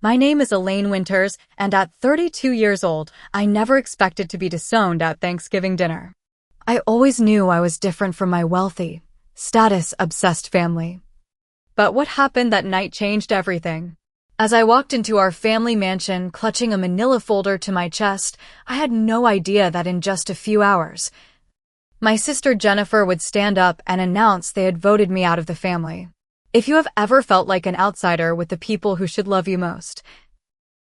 My name is Elaine Winters, and at 32 years old, I never expected to be disowned at Thanksgiving dinner. I always knew I was different from my wealthy, status-obsessed family. But what happened that night changed everything. As I walked into our family mansion, clutching a manila folder to my chest, I had no idea that in just a few hours, my sister Jennifer would stand up and announce they had voted me out of the family. If you have ever felt like an outsider with the people who should love you most,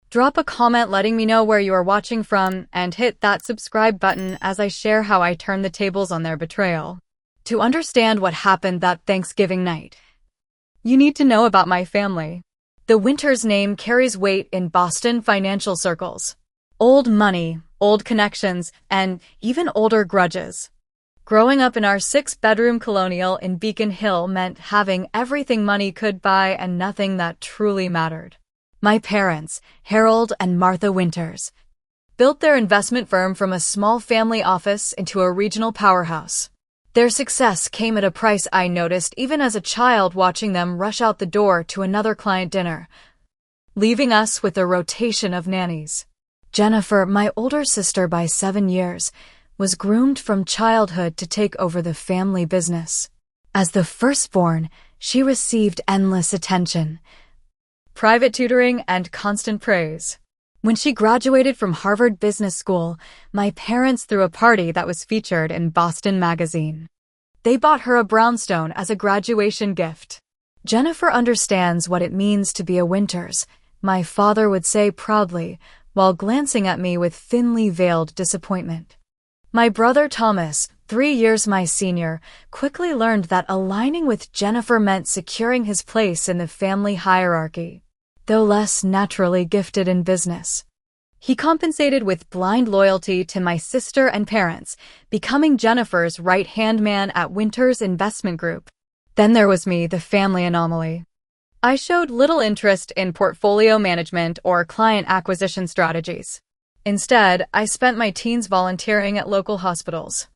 drop a comment letting me know where you are watching from and hit that subscribe button as I share how I turned the tables on their betrayal. To understand what happened that Thanksgiving night, you need to know about my family. The Winters name carries weight in Boston financial circles. Old money, old connections, and even older grudges. Growing up in our 6-bedroom colonial in Beacon Hill meant having everything money could buy and nothing that truly mattered. My parents, Harold and Martha Winters, built their investment firm from a small family office into a regional powerhouse. Their success came at a price I noticed even as a child watching them rush out the door to another client dinner, leaving us with a rotation of nannies. Jennifer, my older sister by 7 years, was groomed from childhood to take over the family business. As the firstborn, she received endless attention, private tutoring, and constant praise. When she graduated from Harvard Business School, my parents threw a party that was featured in Boston Magazine. They bought her a brownstone as a graduation gift. Jennifer understands what it means to be a Winters, my father would say proudly, while glancing at me with thinly veiled disappointment. My brother Thomas, 3 years my senior, quickly learned that aligning with Jennifer meant securing his place in the family hierarchy, though less naturally gifted in business. He compensated with blind loyalty to my sister and parents, becoming Jennifer's right-hand man at Winters Investment Group. Then there was me, the family anomaly. I showed little interest in portfolio management or client acquisition strategies. Instead, I spent my teens volunteering at local hospitals.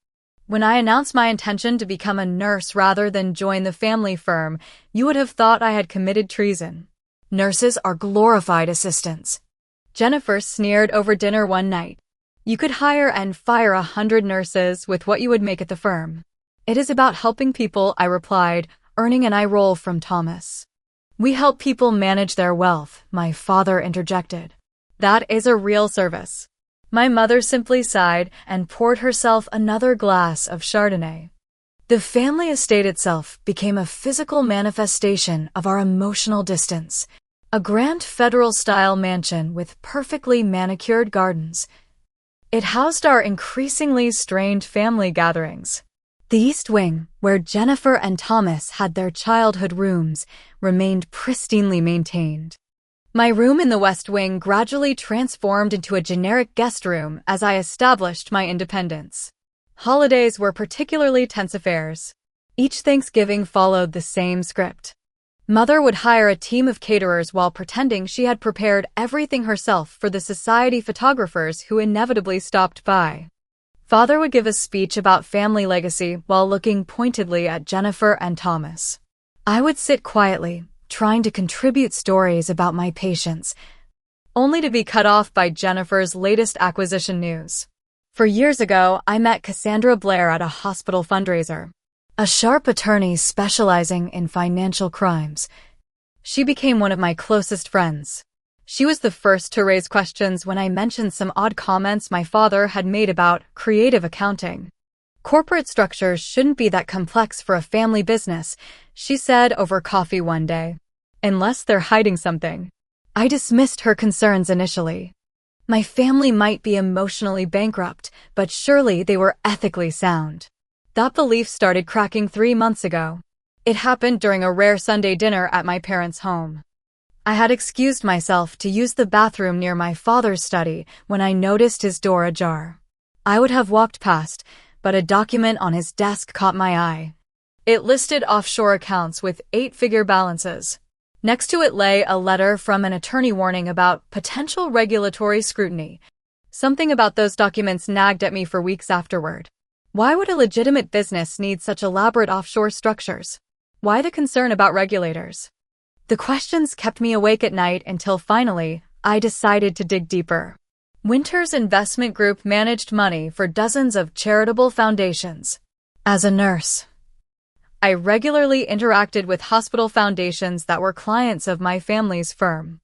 When I announced my intention to become a nurse rather than join the family firm, you would have thought I had committed treason. Nurses are glorified assistants. Jennifer sneered over dinner one night. You could hire and fire 100 nurses with what you would make at the firm. It is about helping people, I replied, earning an eye roll from Thomas. We help people manage their wealth, my father interjected. That is a real service. My mother simply sighed and poured herself another glass of Chardonnay. The family estate itself became a physical manifestation of our emotional distance, a grand federal-style mansion with perfectly manicured gardens. It housed our increasingly strained family gatherings. The East Wing, where Jennifer and Thomas had their childhood rooms, remained pristinely maintained. My room in the West Wing gradually transformed into a generic guest room as I established my independence. Holidays were particularly tense affairs. Each Thanksgiving followed the same script. Mother would hire a team of caterers while pretending she had prepared everything herself for the society photographers who inevitably stopped by. Father would give a speech about family legacy while looking pointedly at Jennifer and Thomas. I would sit quietly, trying to contribute stories about my patients, only to be cut off by Jennifer's latest acquisition news. 4 years ago, I met Cassandra Blair at a hospital fundraiser, a sharp attorney specializing in financial crimes. She became one of my closest friends. She was the first to raise questions when I mentioned some odd comments my father had made about creative accounting. Corporate structures shouldn't be that complex for a family business, she said over coffee one day. Unless they're hiding something. I dismissed her concerns initially. My family might be emotionally bankrupt, but surely they were ethically sound. That belief started cracking 3 months ago. It happened during a rare Sunday dinner at my parents' home. I had excused myself to use the bathroom near my father's study when I noticed his door ajar. I would have walked past, but a document on his desk caught my eye. It listed offshore accounts with 8-figure balances. Next to it lay a letter from an attorney warning about potential regulatory scrutiny. Something about those documents nagged at me for weeks afterward. Why would a legitimate business need such elaborate offshore structures? Why the concern about regulators? The questions kept me awake at night until finally, I decided to dig deeper. Winter's investment group managed money for dozens of charitable foundations. As a nurse, I regularly interacted with hospital foundations that were clients of my family's firm.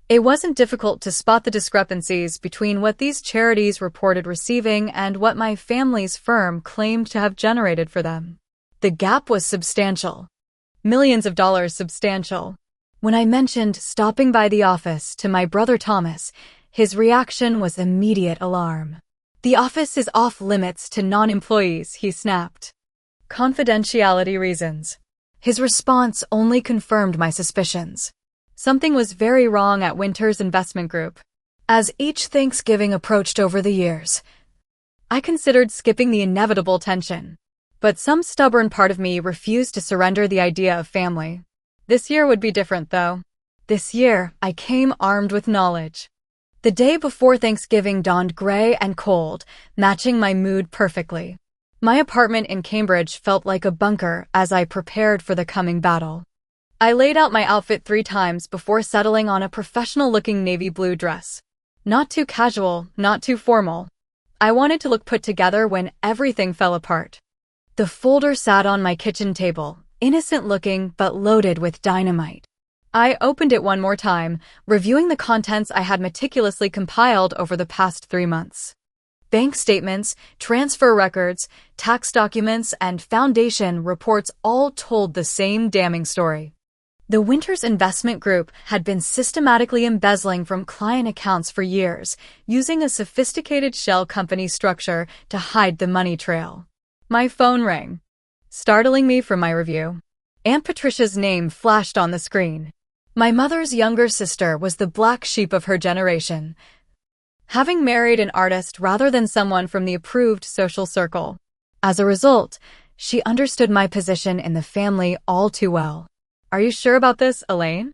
It wasn't difficult to spot the discrepancies between what these charities reported receiving and what my family's firm claimed to have generated for them. The gap was substantial. Millions of dollars substantial. When I mentioned stopping by the office to my brother Thomas, his reaction was immediate alarm. "The office is off limits to non-employees," he snapped. "Confidentiality reasons." His response only confirmed my suspicions. Something was very wrong at Winter's investment group. As each Thanksgiving approached over the years, I considered skipping the inevitable tension. But some stubborn part of me refused to surrender the idea of family. This year would be different, though. This year, I came armed with knowledge. The day before Thanksgiving dawned gray and cold, matching my mood perfectly. My apartment in Cambridge felt like a bunker as I prepared for the coming battle. I laid out my outfit 3 times before settling on a professional-looking navy blue dress. Not too casual, not too formal. I wanted to look put together when everything fell apart. The folder sat on my kitchen table, innocent-looking but loaded with dynamite. I opened it one more time, reviewing the contents I had meticulously compiled over the past 3 months. Bank statements, transfer records, tax documents, and foundation reports all told the same damning story. The Winters Investment Group had been systematically embezzling from client accounts for years, using a sophisticated shell company structure to hide the money trail. My phone rang, startling me from my review. Aunt Patricia's name flashed on the screen. My mother's younger sister was the black sheep of her generation, having married an artist rather than someone from the approved social circle. As a result, she understood my position in the family all too well. "Are you sure about this, Elaine?"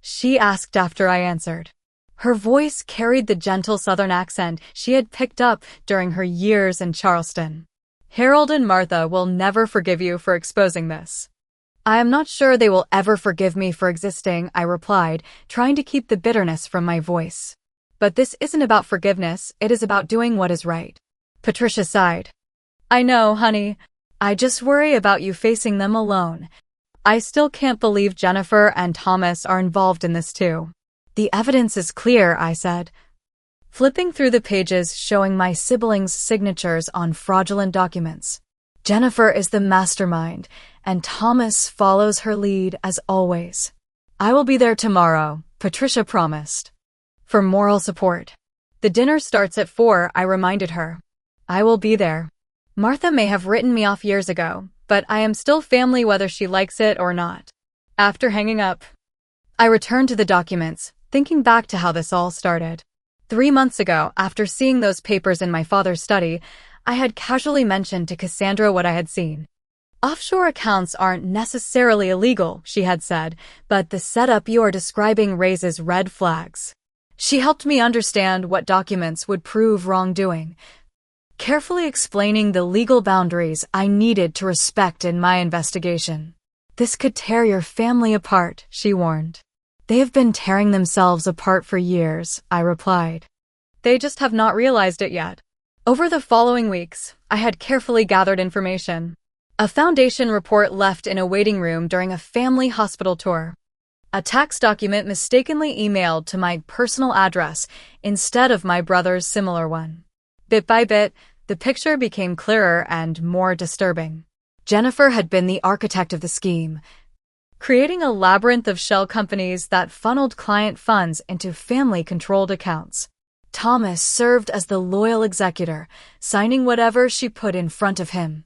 she asked after I answered. Her voice carried the gentle Southern accent she had picked up during her years in Charleston. "Harold and Martha will never forgive you for exposing this." "I am not sure they will ever forgive me for existing," I replied, trying to keep the bitterness from my voice. "But this isn't about forgiveness, it is about doing what is right." Patricia sighed. "I know, honey. I just worry about you facing them alone. I still can't believe Jennifer and Thomas are involved in this too." "The evidence is clear," I said, flipping through the pages showing my siblings' signatures on fraudulent documents. "Jennifer is the mastermind, and Thomas follows her lead as always." "I will be there tomorrow," Patricia promised. For moral support. "The dinner starts at 4, I reminded her. "I will be there. Martha may have written me off years ago, but I am still family whether she likes it or not." After hanging up, I returned to the documents, thinking back to how this all started. 3 months ago, after seeing those papers in my father's study, I had casually mentioned to Cassandra what I had seen. "Offshore accounts aren't necessarily illegal," she had said, "but the setup you are describing raises red flags." She helped me understand what documents would prove wrongdoing, carefully explaining the legal boundaries I needed to respect in my investigation. "This could tear your family apart," she warned. "They have been tearing themselves apart for years," I replied. "They just have not realized it yet." Over the following weeks, I had carefully gathered information. A foundation report left in a waiting room during a family hospital tour. A tax document mistakenly emailed to my personal address instead of my brother's similar one. Bit by bit, the picture became clearer and more disturbing. Jennifer had been the architect of the scheme, creating a labyrinth of shell companies that funneled client funds into family-controlled accounts. Thomas served as the loyal executor, signing whatever she put in front of him.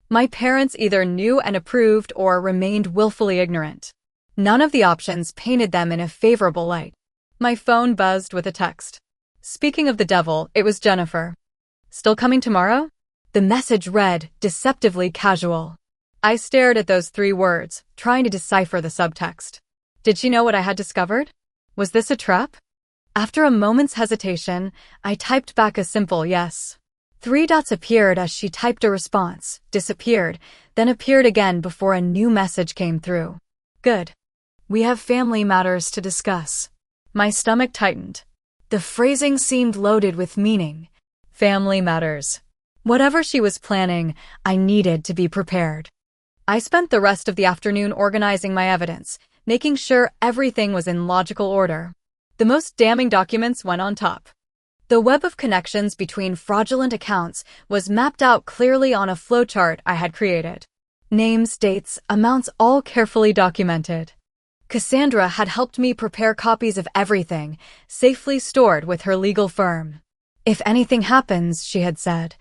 My parents either knew and approved or remained willfully ignorant. None of the options painted them in a favorable light. My phone buzzed with a text. Speaking of the devil, it was Jennifer. "Still coming tomorrow?" The message read, deceptively casual. I stared at those 3 words, trying to decipher the subtext. Did she know what I had discovered? Was this a trap? After a moment's hesitation, I typed back a simple yes. 3 dots appeared as she typed a response, disappeared, then appeared again before a new message came through. "Good. We have family matters to discuss. My stomach tightened. The phrasing seemed loaded with meaning. Family matters. Whatever she was planning, I needed to be prepared. I spent the rest of the afternoon organizing my evidence, making sure everything was in logical order. The most damning documents went on top. The web of connections between fraudulent accounts was mapped out clearly on a flowchart I had created. Names, dates, amounts all carefully documented. Cassandra had helped me prepare copies of everything, safely stored with her legal firm. If anything happens, she had said,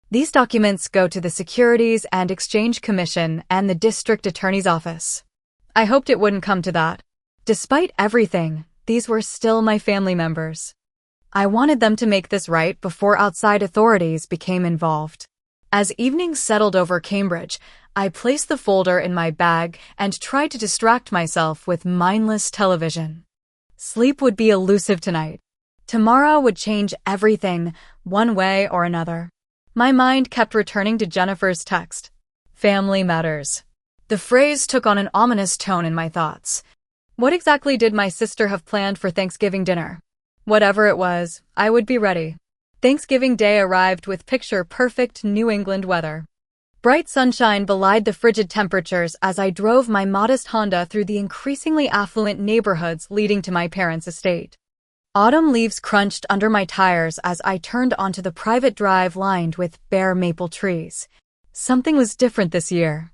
these documents go to the Securities and Exchange Commission and the District Attorney's Office. I hoped it wouldn't come to that. Despite everything, these were still my family members. I wanted them to make this right before outside authorities became involved. As evening settled over Cambridge, I placed the folder in my bag and tried to distract myself with mindless television. Sleep would be elusive tonight. Tomorrow would change everything, one way or another. My mind kept returning to Jennifer's text. Family matters. The phrase took on an ominous tone in my thoughts. What exactly did my sister have planned for Thanksgiving dinner? Whatever it was, I would be ready. Thanksgiving Day arrived with picture-perfect New England weather. Bright sunshine belied the frigid temperatures as I drove my modest Honda through the increasingly affluent neighborhoods leading to my parents' estate. Autumn leaves crunched under my tires as I turned onto the private drive lined with bare maple trees. Something was different this year.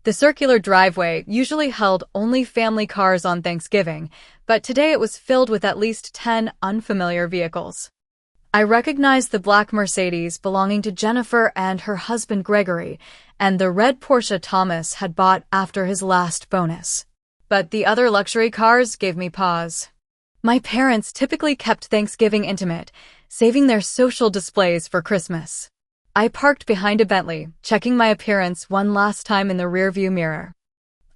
The circular driveway usually held only family cars on Thanksgiving, but today it was filled with at least 10 unfamiliar vehicles. I recognized the black Mercedes belonging to Jennifer and her husband Gregory, and the red Porsche Thomas had bought after his last bonus. But the other luxury cars gave me pause. My parents typically kept Thanksgiving intimate, saving their social displays for Christmas. I parked behind a Bentley, checking my appearance one last time in the rearview mirror.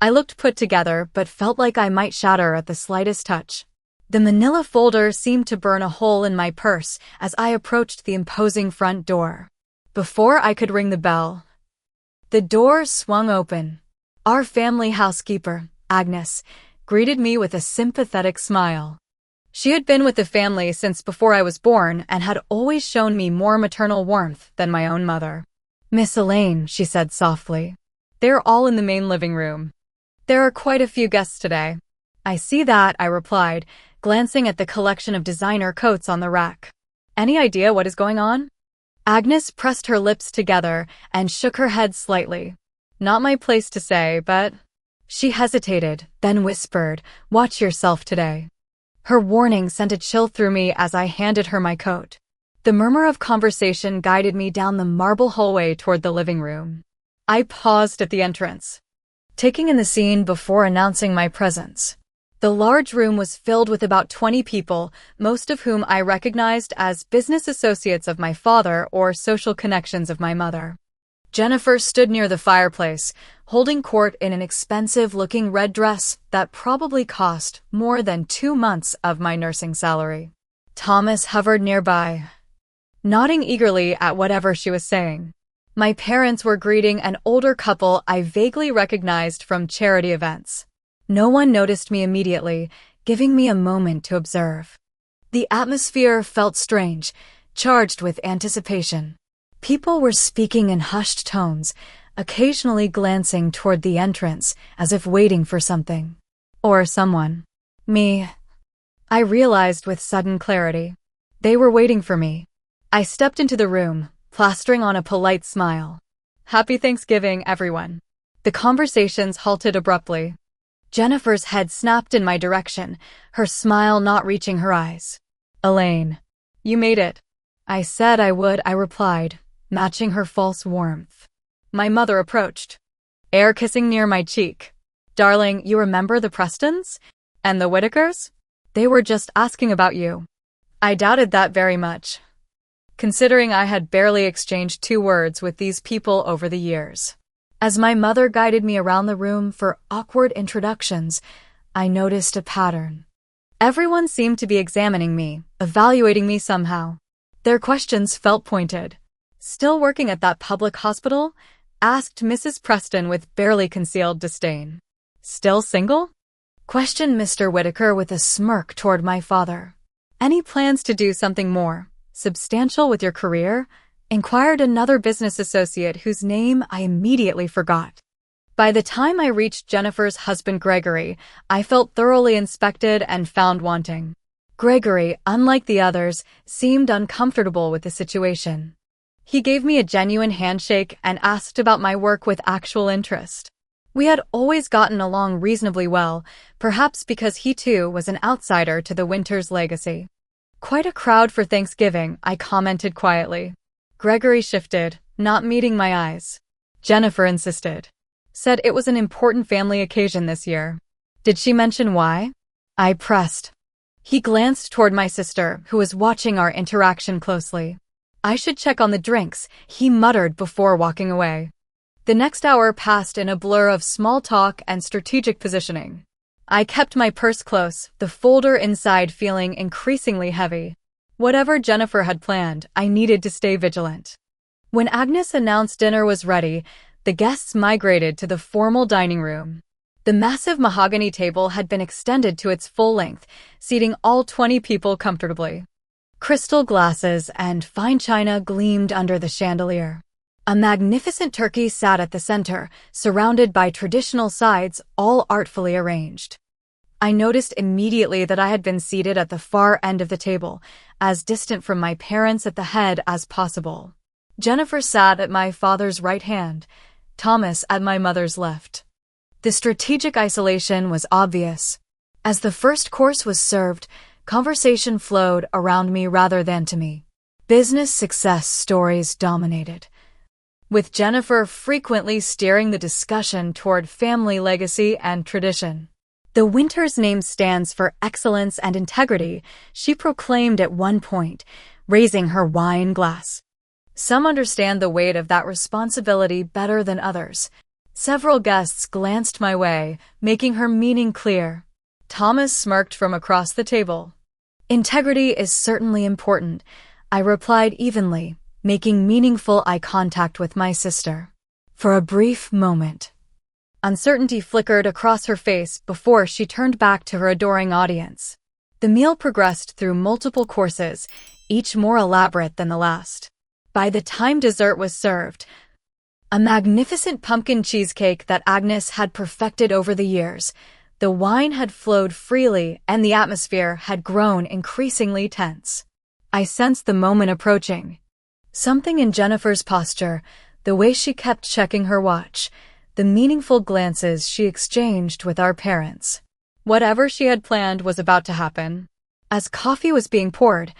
I looked put together but felt like I might shatter at the slightest touch. The manila folder seemed to burn a hole in my purse as I approached the imposing front door. Before I could ring the bell, the door swung open. Our family housekeeper, Agnes, greeted me with a sympathetic smile. She had been with the family since before I was born and had always shown me more maternal warmth than my own mother. Miss Elaine, she said softly. They're all in the main living room. There are quite a few guests today. I see that, I replied, glancing at the collection of designer coats on the rack. Any idea what is going on? Agnes pressed her lips together and shook her head slightly. Not my place to say, but... She hesitated, then whispered, watch yourself today. Her warning sent a chill through me as I handed her my coat. The murmur of conversation guided me down the marble hallway toward the living room. I paused at the entrance, taking in the scene before announcing my presence. The large room was filled with about 20 people, most of whom I recognized as business associates of my father or social connections of my mother. Jennifer stood near the fireplace, holding court in an expensive-looking red dress that probably cost more than 2 months of my nursing salary. Thomas hovered nearby, nodding eagerly at whatever she was saying. My parents were greeting an older couple I vaguely recognized from charity events. No one noticed me immediately, giving me a moment to observe. The atmosphere felt strange, charged with anticipation. People were speaking in hushed tones, occasionally glancing toward the entrance as if waiting for something. Or someone. Me. I realized with sudden clarity. They were waiting for me. I stepped into the room, plastering on a polite smile. Happy Thanksgiving, everyone. The conversations halted abruptly. Jennifer's head snapped in my direction, her smile not reaching her eyes. Elaine. You made it. I said I would, I replied, matching her false warmth. My mother approached, air kissing near my cheek. Darling, you remember the Prestons? And the Whitakers? They were just asking about you. I doubted that very much, considering I had barely exchanged 2 words with these people over the years. As my mother guided me around the room for awkward introductions, I noticed a pattern. Everyone seemed to be examining me, evaluating me somehow. Their questions felt pointed. Still working at that public hospital? Asked Mrs. Preston with barely concealed disdain. Still single? questioned Mr. Whitaker with a smirk toward my father. Any plans to do something more substantial with your career? Inquired another business associate whose name I immediately forgot. By the time I reached Jennifer's husband Gregory, I felt thoroughly inspected and found wanting. Gregory, unlike the others, seemed uncomfortable with the situation. He gave me a genuine handshake and asked about my work with actual interest. We had always gotten along reasonably well, perhaps because he too was an outsider to the Winters legacy. Quite a crowd for Thanksgiving, I commented quietly. Gregory shifted, not meeting my eyes. Jennifer insisted. Said it was an important family occasion this year. Did she mention why? I pressed. He glanced toward my sister, who was watching our interaction closely. I should check on the drinks, he muttered before walking away. The next hour passed in a blur of small talk and strategic positioning. I kept my purse close, the folder inside feeling increasingly heavy. Whatever Jennifer had planned, I needed to stay vigilant. When Agnes announced dinner was ready, the guests migrated to the formal dining room. The massive mahogany table had been extended to its full length, seating all 20 people comfortably. Crystal glasses and fine china gleamed under the chandelier. A magnificent turkey sat at the center, surrounded by traditional sides, all artfully arranged. I noticed immediately that I had been seated at the far end of the table, as distant from my parents at the head as possible. Jennifer sat at my father's right hand, Thomas at my mother's left. The strategic isolation was obvious. As the first course was served, conversation flowed around me rather than to me. Business success stories dominated, with Jennifer frequently steering the discussion toward family legacy and tradition. The Winters name stands for excellence and integrity, she proclaimed at one point, raising her wine glass. Some understand the weight of that responsibility better than others. Several guests glanced my way, making her meaning clear. Thomas smirked from across the table. Integrity is certainly important, I replied evenly, making meaningful eye contact with my sister. For a brief moment, uncertainty flickered across her face before she turned back to her adoring audience. The meal progressed through multiple courses, each more elaborate than the last. By the time dessert was served, a magnificent pumpkin cheesecake that Agnes had perfected over the years, the wine had flowed freely and the atmosphere had grown increasingly tense. I sensed the moment approaching. Something in Jennifer's posture, the way she kept checking her watch, the meaningful glances she exchanged with our parents. Whatever she had planned was about to happen. As coffee was being poured,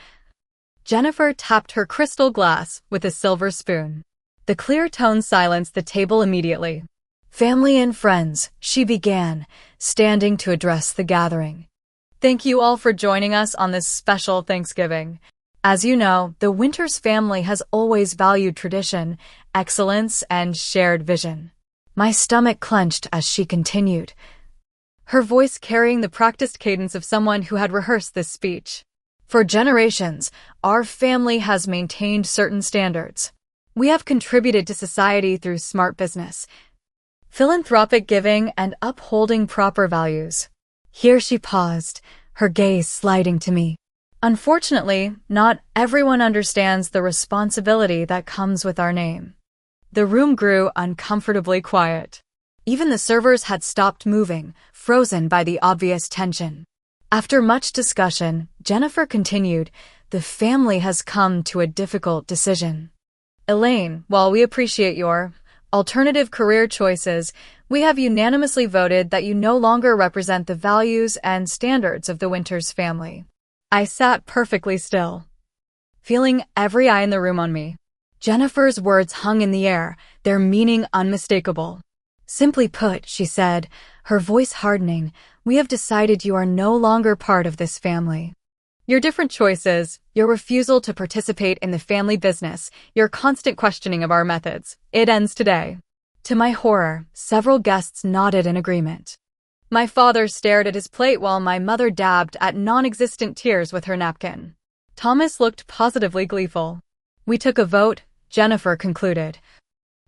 Jennifer tapped her crystal glass with a silver spoon. The clear tone silenced the table immediately. Family and friends, she began, standing to address the gathering. Thank you all for joining us on this special Thanksgiving. As you know, the Winters family has always valued tradition, excellence, and shared vision. My stomach clenched as she continued, her voice carrying the practiced cadence of someone who had rehearsed this speech. For generations, our family has maintained certain standards. We have contributed to society through smart business, philanthropic giving, and upholding proper values. Here she paused, her gaze sliding to me. Unfortunately, not everyone understands the responsibility that comes with our name. The room grew uncomfortably quiet. Even the servers had stopped moving, frozen by the obvious tension. After much discussion, Jennifer continued, the family has come to a difficult decision. Elaine, while we appreciate your alternative career choices, we have unanimously voted that you no longer represent the values and standards of the Winters family. I sat perfectly still, feeling every eye in the room on me. Jennifer's words hung in the air, their meaning unmistakable. Simply put, she said, her voice hardening, we have decided you are no longer part of this family. Your different choices, your refusal to participate in the family business, your constant questioning of our methods, it ends today. To my horror, several guests nodded in agreement. My father stared at his plate while my mother dabbed at non-existent tears with her napkin. Thomas looked positively gleeful. We took a vote, Jennifer concluded,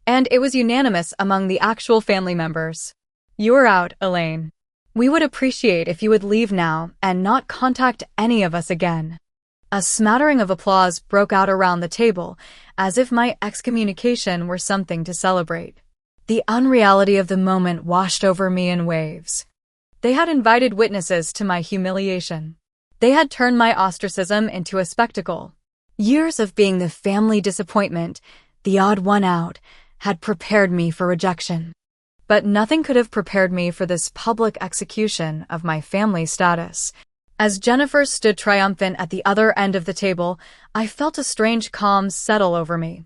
and it was unanimous among the actual family members. You are out, Elaine. We would appreciate if you would leave now and not contact any of us again." A smattering of applause broke out around the table, as if my excommunication were something to celebrate. The unreality of the moment washed over me in waves. They had invited witnesses to my humiliation. They had turned my ostracism into a spectacle. Years of being the family disappointment, the odd one out, had prepared me for rejection. But nothing could have prepared me for this public execution of my family status. As Jennifer stood triumphant at the other end of the table, I felt a strange calm settle over me.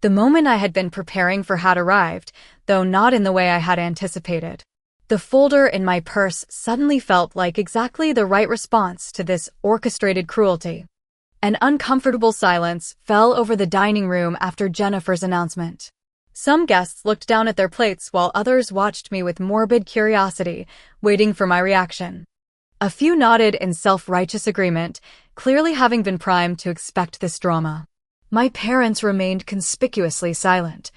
The moment I had been preparing for had arrived, though not in the way I had anticipated. The folder in my purse suddenly felt like exactly the right response to this orchestrated cruelty. An uncomfortable silence fell over the dining room after Jennifer's announcement. Some guests looked down at their plates while others watched me with morbid curiosity, waiting for my reaction. A few nodded in self-righteous agreement, clearly having been primed to expect this drama. My parents remained conspicuously silent,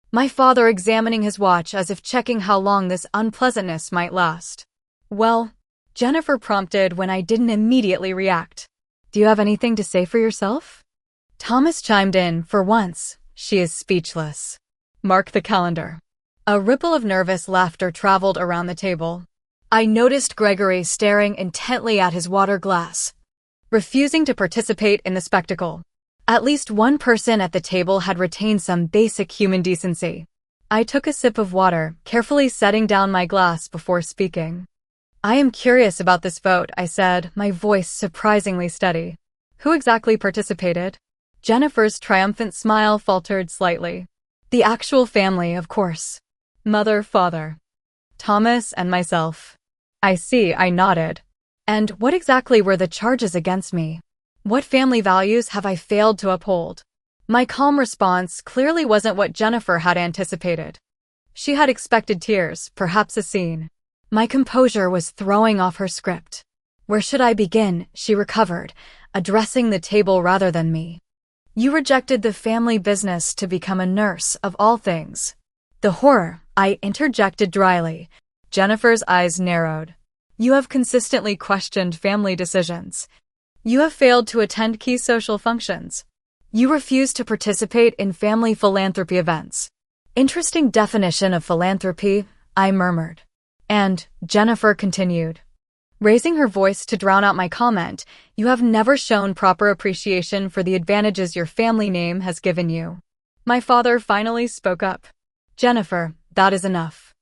my father examining his watch as if checking how long this unpleasantness might last. "Well," Jennifer prompted when I didn't immediately react. "Do you have anything to say for yourself?" Thomas chimed in. For once, she is speechless. Mark the calendar. A ripple of nervous laughter traveled around the table. I noticed Gregory staring intently at his water glass, refusing to participate in the spectacle. At least one person at the table had retained some basic human decency. I took a sip of water, carefully setting down my glass before speaking. "I am curious about this vote," I said, my voice surprisingly steady. "Who exactly participated?" Jennifer's triumphant smile faltered slightly. "The actual family, of course. Mother, father, Thomas, and myself." "I see," I nodded. "And what exactly were the charges against me? What family values have I failed to uphold?" My calm response clearly wasn't what Jennifer had anticipated. She had expected tears, perhaps a scene. My composure was throwing off her script. "Where should I begin?" she recovered, addressing the table rather than me. "You rejected the family business to become a nurse, of all things." "The horror," I interjected dryly. Jennifer's eyes narrowed. "You have consistently questioned family decisions. You have failed to attend key social functions. You refuse to participate in family philanthropy events." "Interesting definition of philanthropy," I murmured. "And," Jennifer continued, raising her voice to drown out my comment, "you have never shown proper appreciation for the advantages your family name has given you." My father finally spoke up. "Jennifer, that is enough.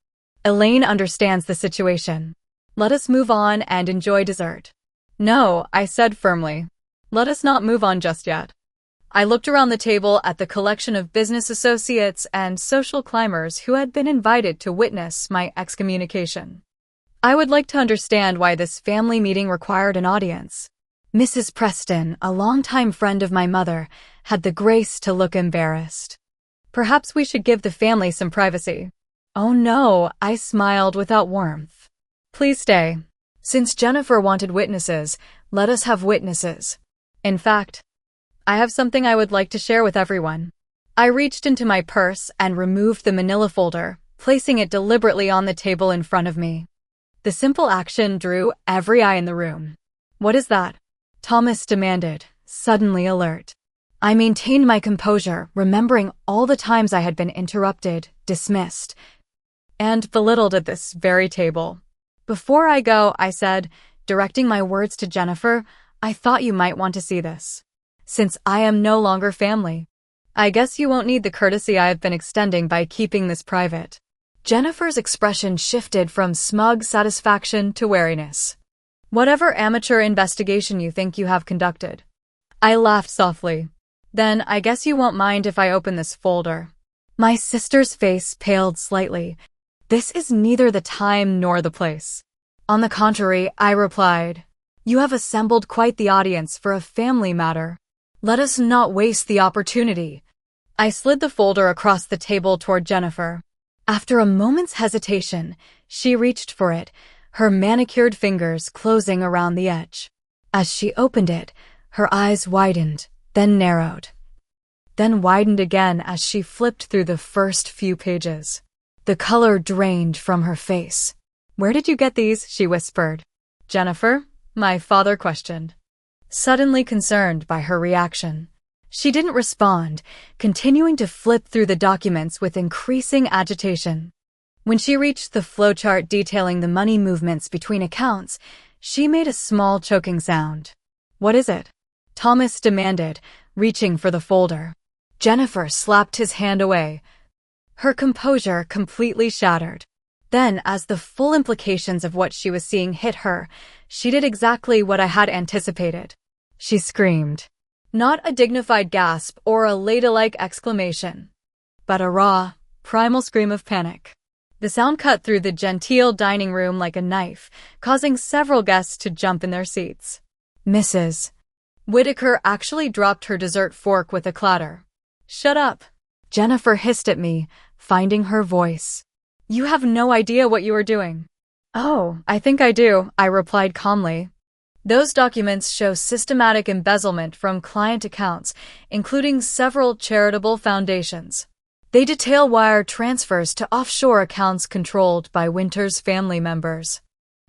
Elaine understands the situation. Let us move on and enjoy dessert." "No," I said firmly. "Let us not move on just yet." I looked around the table at the collection of business associates and social climbers who had been invited to witness my excommunication. I would like to understand why this family meeting required an audience. Mrs. Preston, a longtime friend of my mother, had the grace to look embarrassed. "Perhaps we should give the family some privacy." "Oh no," I smiled without warmth. "Please stay. Since Jennifer wanted witnesses, let us have witnesses. In fact, I have something I would like to share with everyone." I reached into my purse and removed the manila folder, placing it deliberately on the table in front of me. The simple action drew every eye in the room. "What is that?" Thomas demanded, suddenly alert. I maintained my composure, remembering all the times I had been interrupted, dismissed, and belittled at this very table. "Before I go," I said, directing my words to Jennifer, "I thought you might want to see this. Since I am no longer family, I guess you won't need the courtesy I have been extending by keeping this private." Jennifer's expression shifted from smug satisfaction to wariness. "Whatever amateur investigation you think you have conducted." I laughed softly. "Then I guess you won't mind if I open this folder." My sister's face paled slightly. "This is neither the time nor the place." "On the contrary," I replied, "you have assembled quite the audience for a family matter. Let us not waste the opportunity." I slid the folder across the table toward Jennifer. After a moment's hesitation, she reached for it, her manicured fingers closing around the edge. As she opened it, her eyes widened, then narrowed, then widened again as she flipped through the first few pages. The color drained from her face. Where did you get these? She whispered. Jennifer? My father questioned, suddenly concerned by her reaction. She didn't respond, continuing to flip through the documents with increasing agitation. When she reached the flowchart detailing the money movements between accounts, she made a small choking sound. What is it? Thomas demanded, reaching for the folder. Jennifer slapped his hand away, her composure completely shattered. Then, as the full implications of what she was seeing hit her, she did exactly what I had anticipated. She screamed. Not a dignified gasp or a ladylike exclamation, but a raw, primal scream of panic. The sound cut through the genteel dining room like a knife, causing several guests to jump in their seats. Mrs. Whitaker actually dropped her dessert fork with a clatter. Shut up, Jennifer hissed at me, finding her voice. You have no idea what you are doing. Oh, I think I do, I replied calmly. Those documents show systematic embezzlement from client accounts, including several charitable foundations. They detail wire transfers to offshore accounts controlled by Winter's family members.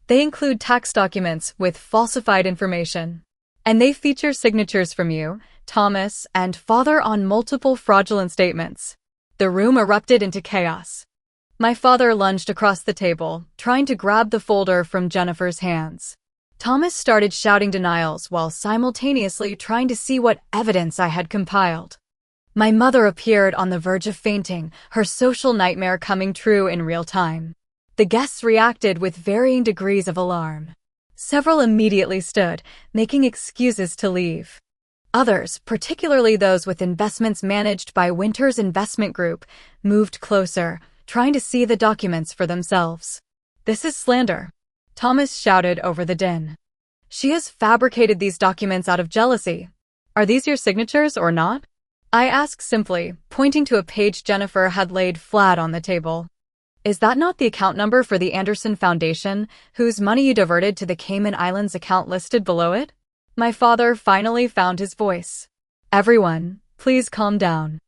They include tax documents with falsified information. And they feature signatures from you, Thomas, and father on multiple fraudulent statements. The room erupted into chaos. My father lunged across the table, trying to grab the folder from Jennifer's hands. Thomas started shouting denials while simultaneously trying to see what evidence I had compiled. My mother appeared on the verge of fainting, her social nightmare coming true in real time. The guests reacted with varying degrees of alarm. Several immediately stood, making excuses to leave. Others, particularly those with investments managed by Winter's Investment Group, moved closer, trying to see the documents for themselves. This is slander, Thomas shouted over the din. She has fabricated these documents out of jealousy. Are these your signatures or not? I asked simply, pointing to a page Jennifer had laid flat on the table. Is that not the account number for the Anderson Foundation, whose money you diverted to the Cayman Islands account listed below it? My father finally found his voice. Everyone, please calm down.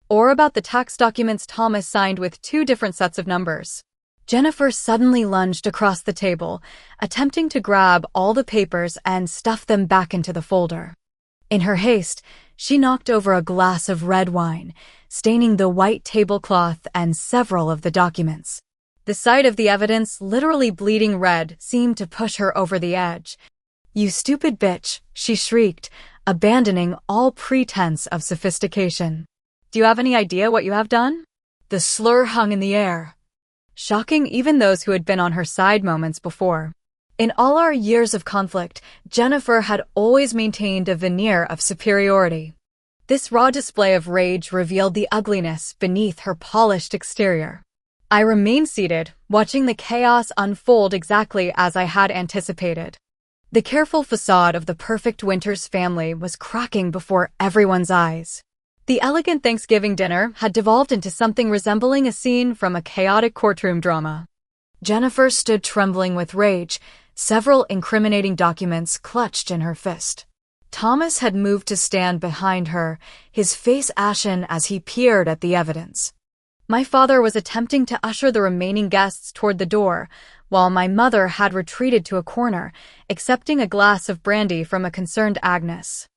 Or about the tax documents Thomas signed with 2 different sets of numbers. Jennifer suddenly lunged across the table, attempting to grab all the papers and stuff them back into the folder. In her haste, she knocked over a glass of red wine, staining the white tablecloth and several of the documents. The sight of the evidence, literally bleeding red, seemed to push her over the edge. You stupid bitch, she shrieked, abandoning all pretense of sophistication. Do you have any idea what you have done? The slur hung in the air, shocking even those who had been on her side moments before. In all our years of conflict, Jennifer had always maintained a veneer of superiority. This raw display of rage revealed the ugliness beneath her polished exterior. I remained seated, watching the chaos unfold exactly as I had anticipated. The careful facade of the perfect Winters family was cracking before everyone's eyes. The elegant Thanksgiving dinner had devolved into something resembling a scene from a chaotic courtroom drama. Jennifer stood trembling with rage, several incriminating documents clutched in her fist. Thomas had moved to stand behind her, his face ashen as he peered at the evidence. My father was attempting to usher the remaining guests toward the door, while my mother had retreated to a corner, accepting a glass of brandy from a concerned Agnes.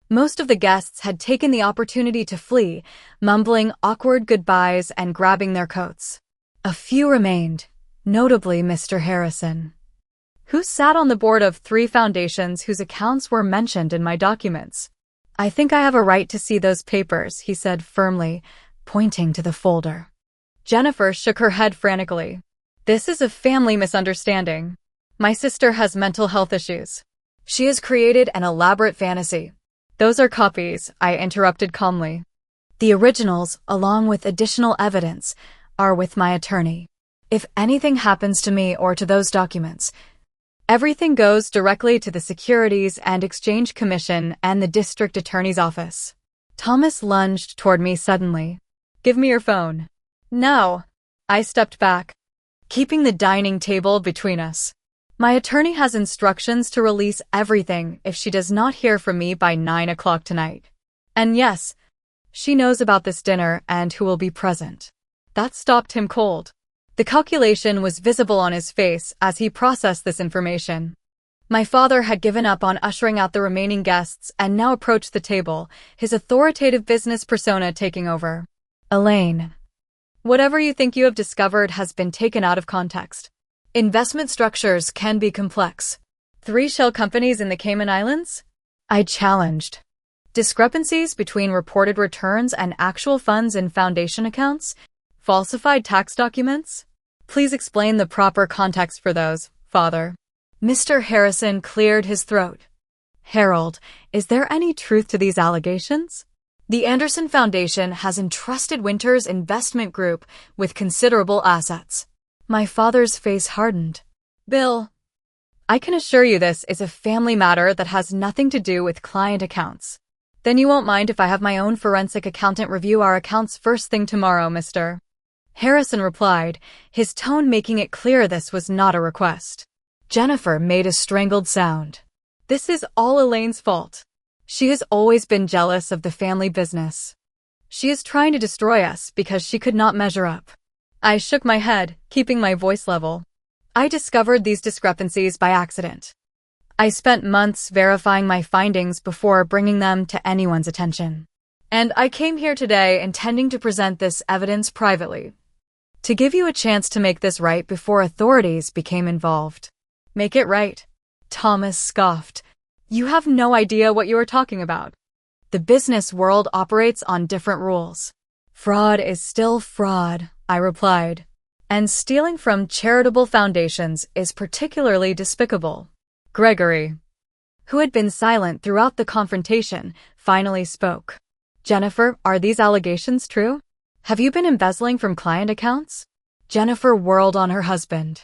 Most of the guests had taken the opportunity to flee, mumbling awkward goodbyes and grabbing their coats. A few remained, notably Mr. Harrison, who sat on the board of 3 foundations whose accounts were mentioned in my documents. I think I have a right to see those papers, he said firmly, pointing to the folder. Jennifer shook her head frantically. This is a family misunderstanding. My sister has mental health issues. She has created an elaborate fantasy. Those are copies, I interrupted calmly. The originals, along with additional evidence, are with my attorney. If anything happens to me or to those documents, everything goes directly to the Securities and Exchange Commission and the District Attorney's Office. Thomas lunged toward me suddenly. Give me your phone. No. I stepped back, keeping the dining table between us. My attorney has instructions to release everything if she does not hear from me by 9 o'clock tonight. And yes, she knows about this dinner and who will be present. That stopped him cold. The calculation was visible on his face as he processed this information. My father had given up on ushering out the remaining guests and now approached the table, his authoritative business persona taking over. Elaine, whatever you think you have discovered has been taken out of context. Investment structures can be complex. 3 shell companies in the Cayman Islands? I challenged. Discrepancies between reported returns and actual funds in foundation accounts? Falsified tax documents? Please explain the proper context for those, Father. Mr. Harrison cleared his throat. Harold, is there any truth to these allegations? The Anderson Foundation has entrusted Winter's investment group with considerable assets. My father's face hardened. Bill, I can assure you this is a family matter that has nothing to do with client accounts. Then you won't mind if I have my own forensic accountant review our accounts first thing tomorrow, Mr. Harrison replied, his tone making it clear this was not a request. Jennifer made a strangled sound. This is all Elaine's fault. She has always been jealous of the family business. She is trying to destroy us because she could not measure up. I shook my head, keeping my voice level. I discovered these discrepancies by accident. I spent months verifying my findings before bringing them to anyone's attention. And I came here today intending to present this evidence privately. To give you a chance to make this right before authorities became involved. Make it right. Thomas scoffed. You have no idea what you are talking about. The business world operates on different rules. Fraud is still fraud, I replied. And stealing from charitable foundations is particularly despicable. Gregory, who had been silent throughout the confrontation, finally spoke. Jennifer, are these allegations true? Have you been embezzling from client accounts? Jennifer whirled on her husband.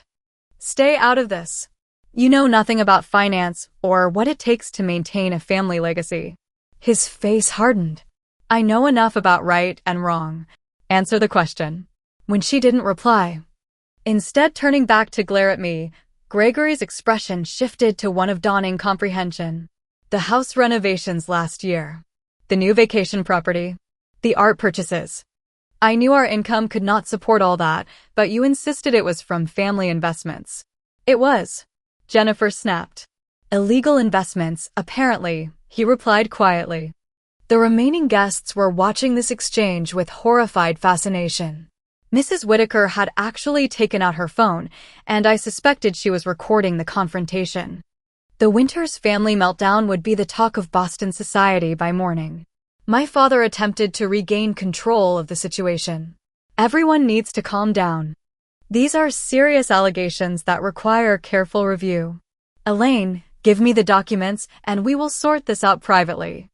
Stay out of this. You know nothing about finance or what it takes to maintain a family legacy. His face hardened. I know enough about right and wrong. Answer the question. When she didn't reply, instead turning back to glare at me, Gregory's expression shifted to one of dawning comprehension. The house renovations last year. The new vacation property. The art purchases. I knew our income could not support all that, but you insisted it was from family investments. It was. Jennifer snapped. Illegal investments, apparently, he replied quietly. The remaining guests were watching this exchange with horrified fascination. Mrs. Whitaker had actually taken out her phone, and I suspected she was recording the confrontation. The Winters family meltdown would be the talk of Boston society by morning. My father attempted to regain control of the situation. Everyone needs to calm down. These are serious allegations that require careful review. Elaine, give me the documents and we will sort this out privately.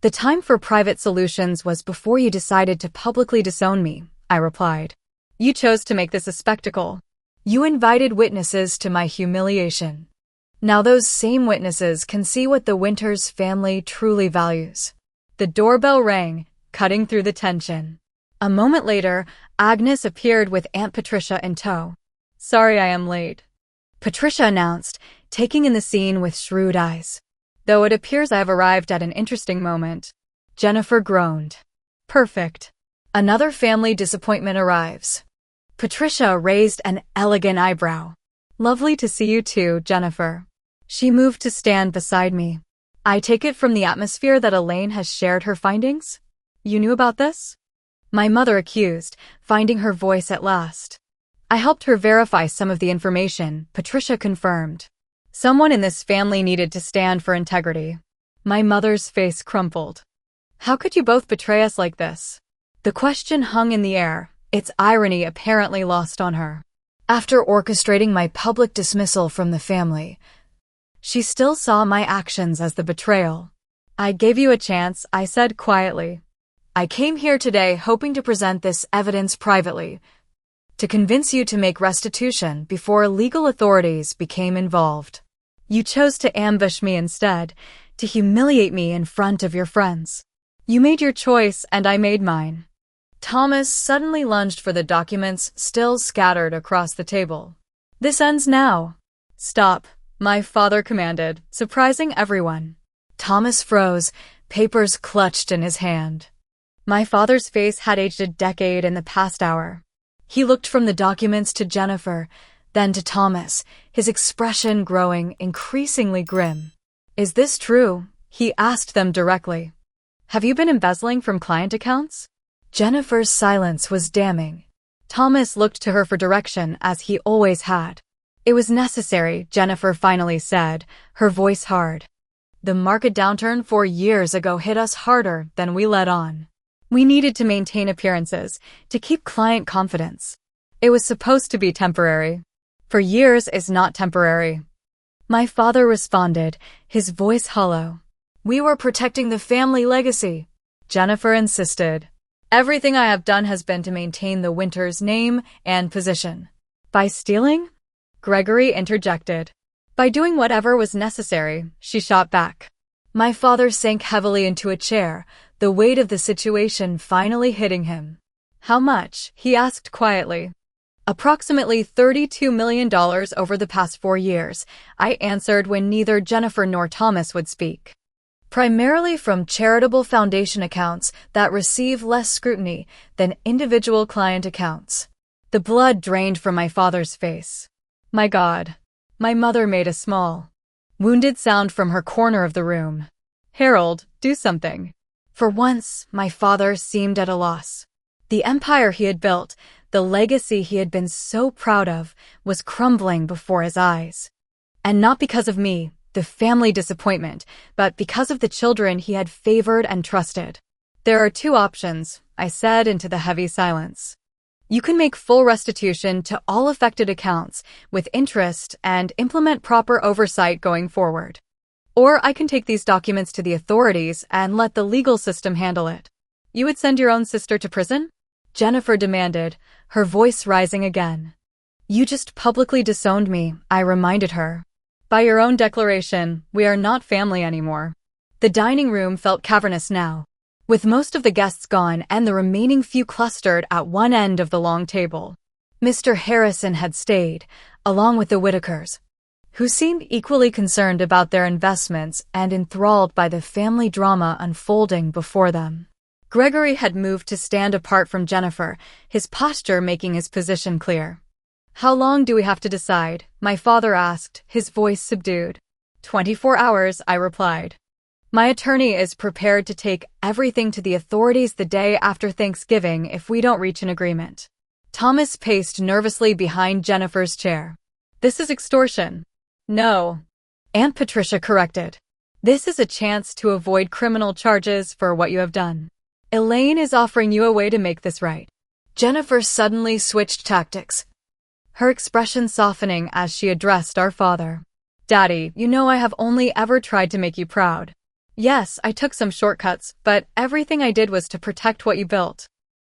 The time for private solutions was before you decided to publicly disown me, I replied. You chose to make this a spectacle. You invited witnesses to my humiliation. Now those same witnesses can see what the Winters family truly values. The doorbell rang, cutting through the tension. A moment later, Agnes appeared with Aunt Patricia in tow. Sorry I am late, Patricia announced, taking in the scene with shrewd eyes. Though it appears I have arrived at an interesting moment. Jennifer groaned. Perfect. Another family disappointment arrives. Patricia raised an elegant eyebrow. Lovely to see you too, Jennifer. She moved to stand beside me. I take it from the atmosphere that Elaine has shared her findings? You knew about this? My mother accused, finding her voice at last. I helped her verify some of the information, Patricia confirmed. Someone in this family needed to stand for integrity. My mother's face crumpled. How could you both betray us like this? The question hung in the air, its irony apparently lost on her. After orchestrating my public dismissal from the family, she still saw my actions as the betrayal. I gave you a chance, I said quietly. I came here today hoping to present this evidence privately, to convince you to make restitution before legal authorities became involved. You chose to ambush me instead, to humiliate me in front of your friends. You made your choice and I made mine. Thomas suddenly lunged for the documents still scattered across the table. This ends now. Stop, my father commanded, surprising everyone. Thomas froze, papers clutched in his hand. My father's face had aged a decade in the past hour. He looked from the documents to Jennifer, then to Thomas, his expression growing increasingly grim. "Is this true?" he asked them directly. "Have you been embezzling from client accounts?" Jennifer's silence was damning. Thomas looked to her for direction, as he always had. "It was necessary," Jennifer finally said, her voice hard. "The market downturn 4 years ago hit us harder than we let on. We needed to maintain appearances, to keep client confidence. It was supposed to be temporary. For years is not temporary." My father responded, his voice hollow. "We were protecting the family legacy," Jennifer insisted. "Everything I have done has been to maintain the Winters' name and position." "By stealing?" Gregory interjected. "By doing whatever was necessary," she shot back. My father sank heavily into a chair, the weight of the situation finally hitting him. "How much?" he asked quietly. "Approximately $32 million over the past 4 years," I answered when neither Jennifer nor Thomas would speak. "Primarily from charitable foundation accounts that receive less scrutiny than individual client accounts." The blood drained from my father's face. "My God." My mother made a small, wounded sound from her corner of the room. "Harold, do something." For once, my father seemed at a loss. The empire he had built, the legacy he had been so proud of, was crumbling before his eyes. And not because of me, the family disappointment, but because of the children he had favored and trusted. "There are 2 options," I said into the heavy silence. "You can make full restitution to all affected accounts with interest and implement proper oversight going forward. Or I can take these documents to the authorities and let the legal system handle it." "You would send your own sister to prison?" Jennifer demanded, her voice rising again. "You just publicly disowned me," I reminded her. "By your own declaration, we are not family anymore." The dining room felt cavernous now, with most of the guests gone and the remaining few clustered at one end of the long table. Mr. Harrison had stayed, along with the Whitakers, who seemed equally concerned about their investments and enthralled by the family drama unfolding before them. Gregory had moved to stand apart from Jennifer, his posture making his position clear. "How long do we have to decide?" my father asked, his voice subdued. 24 hours, I replied. "My attorney is prepared to take everything to the authorities the day after Thanksgiving if we don't reach an agreement." Thomas paced nervously behind Jennifer's chair. "This is extortion." "No," Aunt Patricia corrected. "This is a chance to avoid criminal charges for what you have done. Elaine is offering you a way to make this right." Jennifer suddenly switched tactics, her expression softening as she addressed our father. "Daddy, you know I have only ever tried to make you proud. Yes, I took some shortcuts, but everything I did was to protect what you built.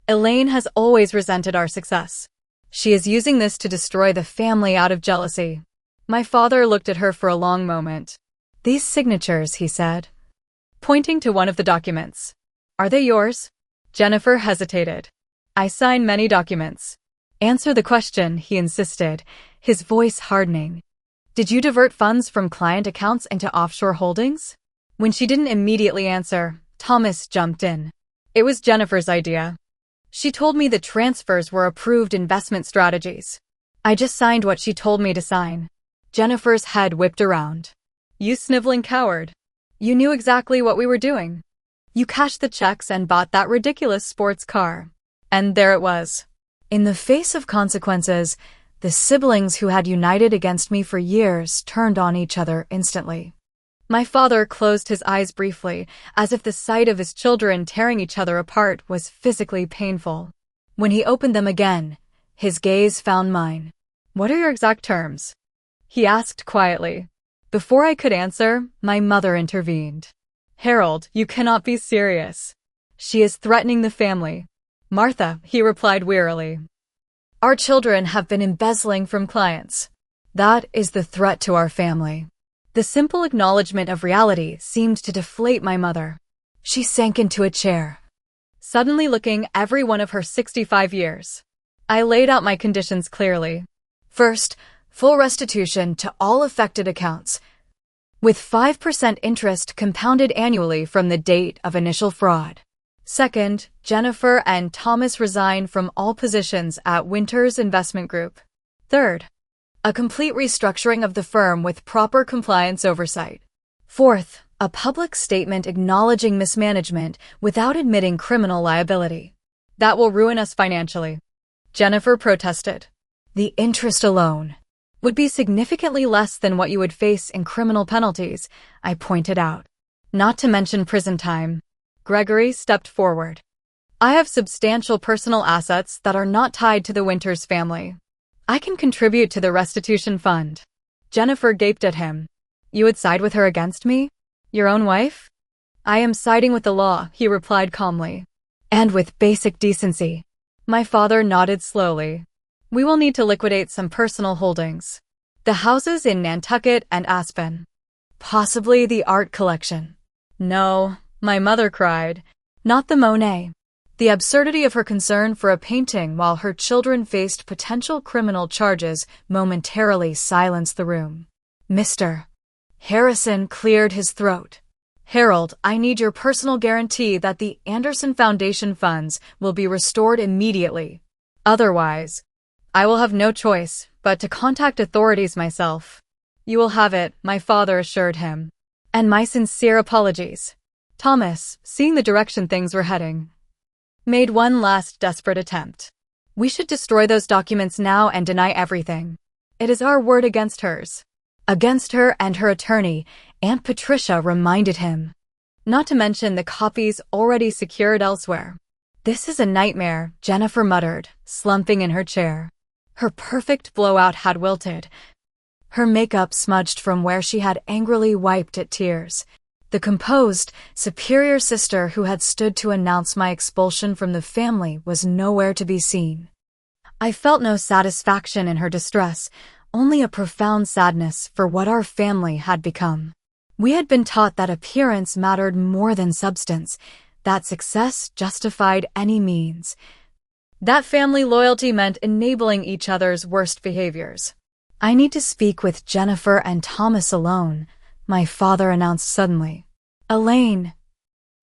Elaine has always resented our success. She is using this to destroy the family out of jealousy." My father looked at her for a long moment. "These signatures," he said, pointing to one of the documents. "Are they yours?" Jennifer hesitated. "I sign many documents." "Answer the question," he insisted, his voice hardening. "Did you divert funds from client accounts into offshore holdings?" When she didn't immediately answer, Thomas jumped in. "It was Jennifer's idea. She told me the transfers were approved investment strategies. I just signed what she told me to sign." Jennifer's head whipped around. "You sniveling coward. You knew exactly what we were doing. You cashed the checks and bought that ridiculous sports car. And there it was." In the face of consequences, the siblings who had united against me for years turned on each other instantly. My father closed his eyes briefly, as if the sight of his children tearing each other apart was physically painful. When he opened them again, his gaze found mine. "What are your exact terms?" he asked quietly. Before I could answer, my mother intervened. "Harold, you cannot be serious. She is threatening the family." "Martha," he replied wearily. "Our children have been embezzling from clients. That is the threat to our family." The simple acknowledgement of reality seemed to deflate my mother. She sank into a chair, suddenly looking every one of her 65 years. I laid out my conditions clearly. First, full restitution to all affected accounts, with 5% interest compounded annually from the date of initial fraud. Second, Jennifer and Thomas resign from all positions at Winters Investment Group. Third, a complete restructuring of the firm with proper compliance oversight. Fourth, a public statement acknowledging mismanagement without admitting criminal liability. That will ruin us financially. Jennifer protested. The interest alone would be significantly less than what you would face in criminal penalties, I pointed out. Not to mention prison time. Gregory stepped forward. I have substantial personal assets that are not tied to the Winters family. I can contribute to the restitution fund. Jennifer gaped at him. You would side with her against me? Your own wife? I am siding with the law, he replied calmly. And with basic decency. My father nodded slowly. We will need to liquidate some personal holdings. The houses in Nantucket and Aspen. Possibly the art collection. No, my mother cried. Not the Monet. The absurdity of her concern for a painting while her children faced potential criminal charges momentarily silenced the room. Mr. Harrison cleared his throat. Harold, I need your personal guarantee that the Anderson Foundation funds will be restored immediately. Otherwise, I will have no choice but to contact authorities myself. You will have it, my father assured him. And my sincere apologies. Thomas, seeing the direction things were heading, made one last desperate attempt. We should destroy those documents now and deny everything. It is our word against hers. Against her and her attorney, Aunt Patricia reminded him. Not to mention the copies already secured elsewhere. This is a nightmare, Jennifer muttered, slumping in her chair. Her perfect blowout had wilted. Her makeup smudged from where she had angrily wiped at tears. The composed, superior sister who had stood to announce my expulsion from the family was nowhere to be seen. I felt no satisfaction in her distress, only a profound sadness for what our family had become. We had been taught that appearance mattered more than substance, that success justified any means. That family loyalty meant enabling each other's worst behaviors. I need to speak with Jennifer and Thomas alone, my father announced suddenly. Elaine.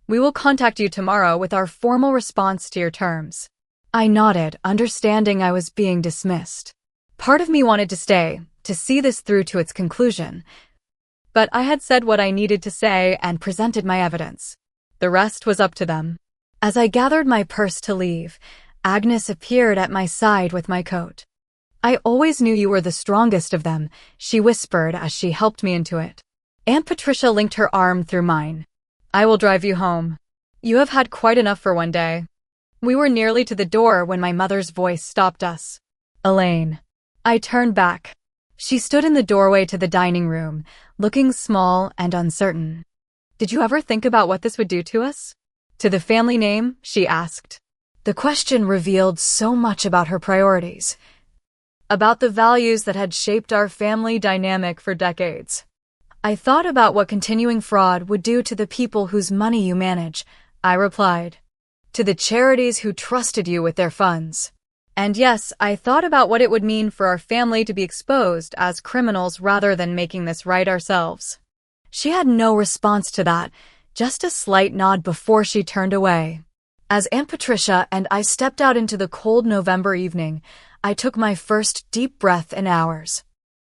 We will contact you tomorrow with our formal response to your terms. I nodded, understanding I was being dismissed. Part of me wanted to stay, to see this through to its conclusion. But I had said what I needed to say and presented my evidence. The rest was up to them. As I gathered my purse to leave, Agnes appeared at my side with my coat. I always knew you were the strongest of them, she whispered as she helped me into it. Aunt Patricia linked her arm through mine. I will drive you home. You have had quite enough for one day. We were nearly to the door when my mother's voice stopped us. Elaine. I turned back. She stood in the doorway to the dining room, looking small and uncertain. Did you ever think about what this would do to us? To the family name? She asked. The question revealed so much about her priorities. About the values that had shaped our family dynamic for decades. I thought about what continuing fraud would do to the people whose money you manage, I replied. To the charities who trusted you with their funds. And yes, I thought about what it would mean for our family to be exposed as criminals rather than making this right ourselves. She had no response to that, just a slight nod before she turned away. As Aunt Patricia and I stepped out into the cold November evening, I took my first deep breath in hours.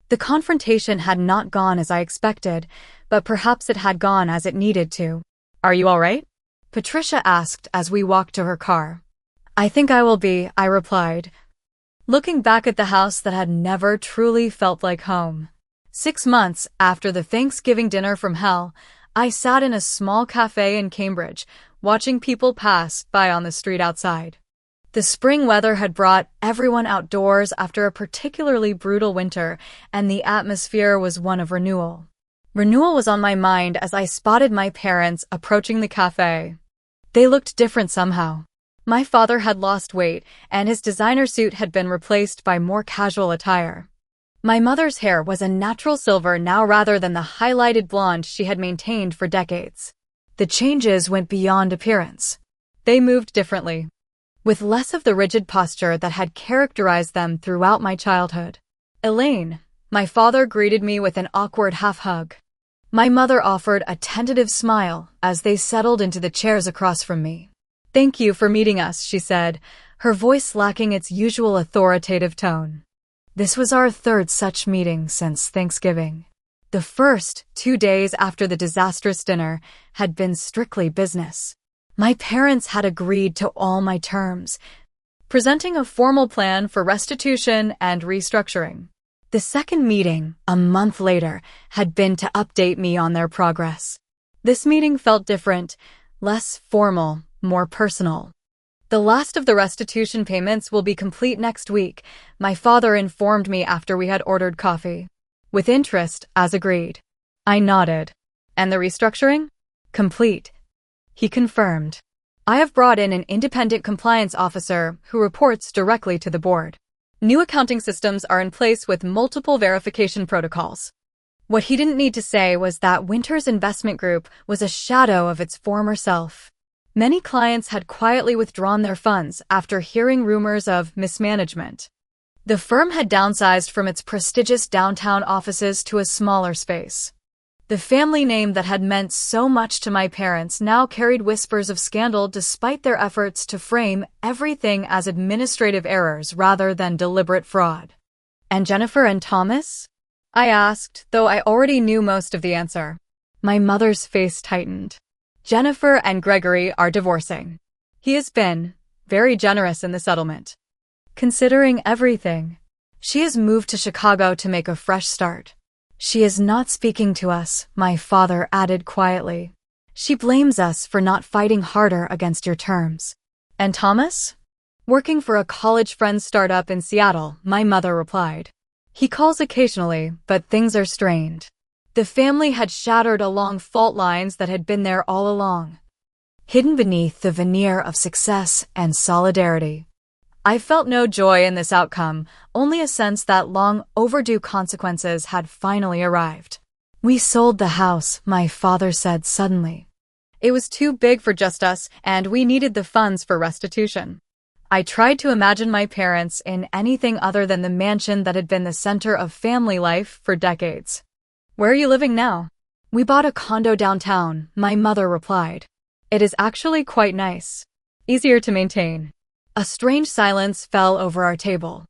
The confrontation had not gone as I expected, but perhaps it had gone as it needed to. Are you all right? Patricia asked as we walked to her car. I think I will be, I replied, looking back at the house that had never truly felt like home. 6 months after the Thanksgiving dinner from hell, I sat in a small cafe in Cambridge, watching people pass by on the street outside. The spring weather had brought everyone outdoors after a particularly brutal winter, and the atmosphere was one of renewal. Renewal was on my mind as I spotted my parents approaching the cafe. They looked different somehow. My father had lost weight, and his designer suit had been replaced by more casual attire. My mother's hair was a natural silver now rather than the highlighted blonde she had maintained for decades. The changes went beyond appearance. They moved differently, with less of the rigid posture that had characterized them throughout my childhood. Elaine, my father greeted me with an awkward half-hug. My mother offered a tentative smile as they settled into the chairs across from me. "Thank you for meeting us," she said, her voice lacking its usual authoritative tone. This was our third such meeting since Thanksgiving. The first 2 days after the disastrous dinner had been strictly business. My parents had agreed to all my terms, presenting a formal plan for restitution and restructuring. The second meeting, a month later, had been to update me on their progress. This meeting felt different, less formal, more personal. "The last of the restitution payments will be complete next week," my father informed me after we had ordered coffee. "With interest, as agreed." I nodded. "And the restructuring?" "Complete," he confirmed. "I have brought in an independent compliance officer who reports directly to the board. New accounting systems are in place with multiple verification protocols." What he didn't need to say was that Winter's investment group was a shadow of its former self. Many clients had quietly withdrawn their funds after hearing rumors of mismanagement. The firm had downsized from its prestigious downtown offices to a smaller space. The family name that had meant so much to my parents now carried whispers of scandal despite their efforts to frame everything as administrative errors rather than deliberate fraud. "And Jennifer and Thomas?" I asked, though I already knew most of the answer. My mother's face tightened. "Jennifer and Gregory are divorcing. He has been very generous in the settlement. Considering everything, she has moved to Chicago to make a fresh start. She is not speaking to us," my father added quietly. "She blames us for not fighting harder against your terms." "And Thomas?" "Working for a college friend's startup in Seattle," my mother replied. "He calls occasionally, but things are strained." The family had shattered along fault lines that had been there all along, hidden beneath the veneer of success and solidarity. I felt no joy in this outcome, only a sense that long overdue consequences had finally arrived. "We sold the house," my father said suddenly. "It was too big for just us, and we needed the funds for restitution." I tried to imagine my parents in anything other than the mansion that had been the center of family life for decades. "Where are you living now?" "We bought a condo downtown," my mother replied. "It is actually quite nice. Easier to maintain." A strange silence fell over our table.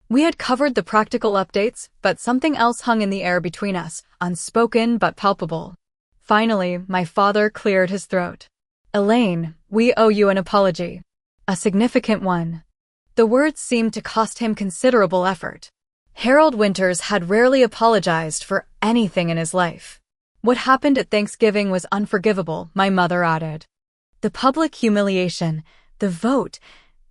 We had covered the practical updates, but something else hung in the air between us, unspoken but palpable. Finally, my father cleared his throat. "Elaine, we owe you an apology. A significant one." The words seemed to cost him considerable effort. Harold Winters had rarely apologized for anything in his life. "What happened at Thanksgiving was unforgivable," my mother added. "The public humiliation, the vote,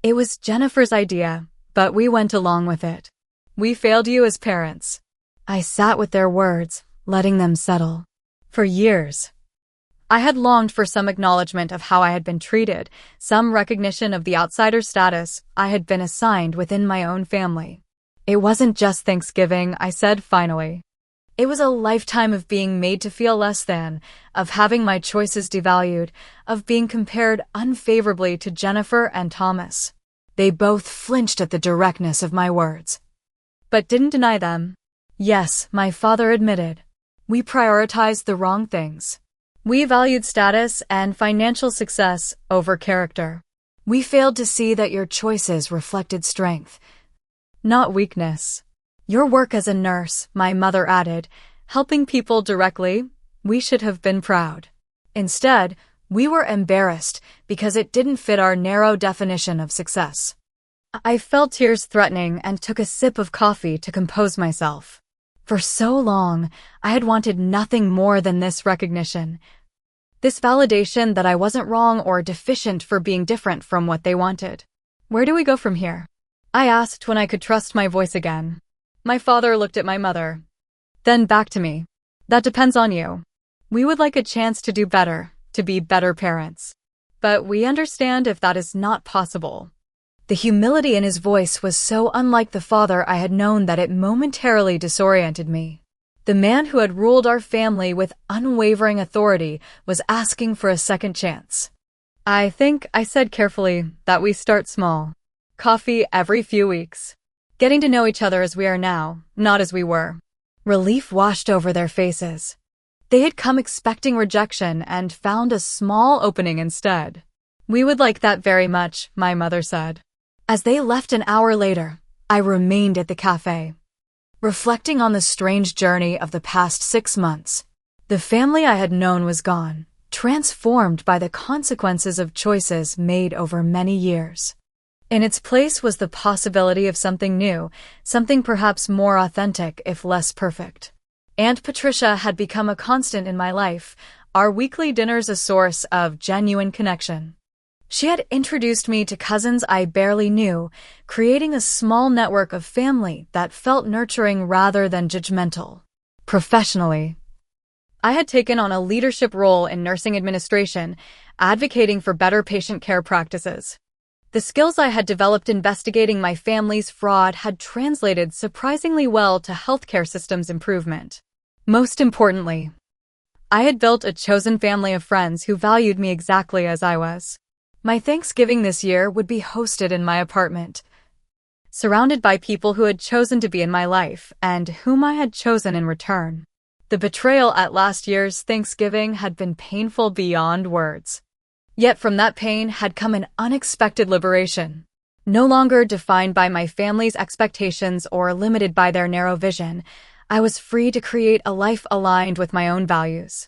it was Jennifer's idea, but we went along with it. We failed you as parents." I sat with their words, letting them settle. For years, I had longed for some acknowledgement of how I had been treated, some recognition of the outsider status I had been assigned within my own family. "It wasn't just Thanksgiving," I said finally. "It was a lifetime of being made to feel less than, of having my choices devalued, of being compared unfavorably to Jennifer and Thomas." They both flinched at the directness of my words, but didn't deny them. "Yes," my father admitted. "We prioritized the wrong things. We valued status and financial success over character. We failed to see that your choices reflected strength, not weakness. Your work as a nurse," my mother added, "helping people directly, we should have been proud. Instead, we were embarrassed because it didn't fit our narrow definition of success." I felt tears threatening and took a sip of coffee to compose myself. For so long, I had wanted nothing more than this recognition. This validation that I wasn't wrong or deficient for being different from what they wanted. "Where do we go from here?" I asked when I could trust my voice again. My father looked at my mother, then back to me. "That depends on you. We would like a chance to do better, to be better parents. But we understand if that is not possible." The humility in his voice was so unlike the father I had known that it momentarily disoriented me. The man who had ruled our family with unwavering authority was asking for a second chance. "I think," I said carefully, "that we start small. Coffee every few weeks. Getting to know each other as we are now, not as we were." Relief washed over their faces. They had come expecting rejection and found a small opening instead. "We would like that very much," my mother said. As they left an hour later, I remained at the cafe, reflecting on the strange journey of the past 6 months. The family I had known was gone, transformed by the consequences of choices made over many years. In its place was the possibility of something new, something perhaps more authentic if less perfect. Aunt Patricia had become a constant in my life, our weekly dinners a source of genuine connection. She had introduced me to cousins I barely knew, creating a small network of family that felt nurturing rather than judgmental. Professionally, I had taken on a leadership role in nursing administration, advocating for better patient care practices. The skills I had developed investigating my family's fraud had translated surprisingly well to healthcare systems improvement. Most importantly, I had built a chosen family of friends who valued me exactly as I was. My Thanksgiving this year would be hosted in my apartment, surrounded by people who had chosen to be in my life and whom I had chosen in return. The betrayal at last year's Thanksgiving had been painful beyond words. Yet from that pain had come an unexpected liberation. No longer defined by my family's expectations or limited by their narrow vision, I was free to create a life aligned with my own values.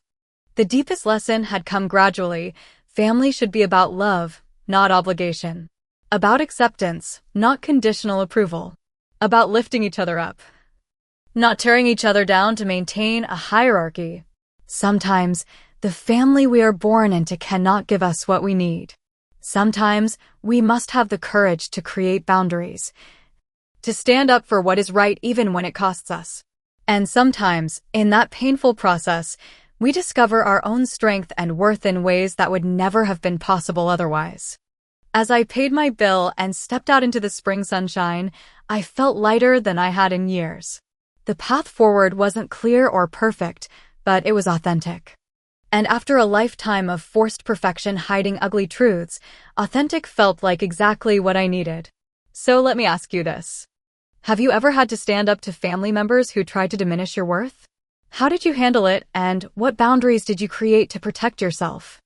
The deepest lesson had come gradually. Family should be about love, not obligation. About acceptance, not conditional approval. About lifting each other up, not tearing each other down to maintain a hierarchy. Sometimes, the family we are born into cannot give us what we need. Sometimes, we must have the courage to create boundaries, to stand up for what is right even when it costs us. And sometimes, in that painful process, we discover our own strength and worth in ways that would never have been possible otherwise. As I paid my bill and stepped out into the spring sunshine, I felt lighter than I had in years. The path forward wasn't clear or perfect, but it was authentic. And after a lifetime of forced perfection hiding ugly truths, authentic felt like exactly what I needed. So let me ask you this. Have you ever had to stand up to family members who tried to diminish your worth? How did you handle it, and what boundaries did you create to protect yourself?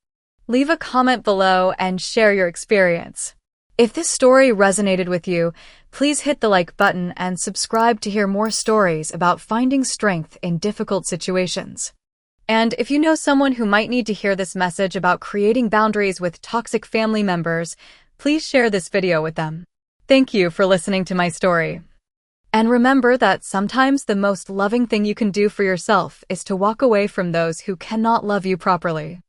Leave a comment below and share your experience. If this story resonated with you, please hit the like button and subscribe to hear more stories about finding strength in difficult situations. And if you know someone who might need to hear this message about creating boundaries with toxic family members, please share this video with them. Thank you for listening to my story. And remember that sometimes the most loving thing you can do for yourself is to walk away from those who cannot love you properly.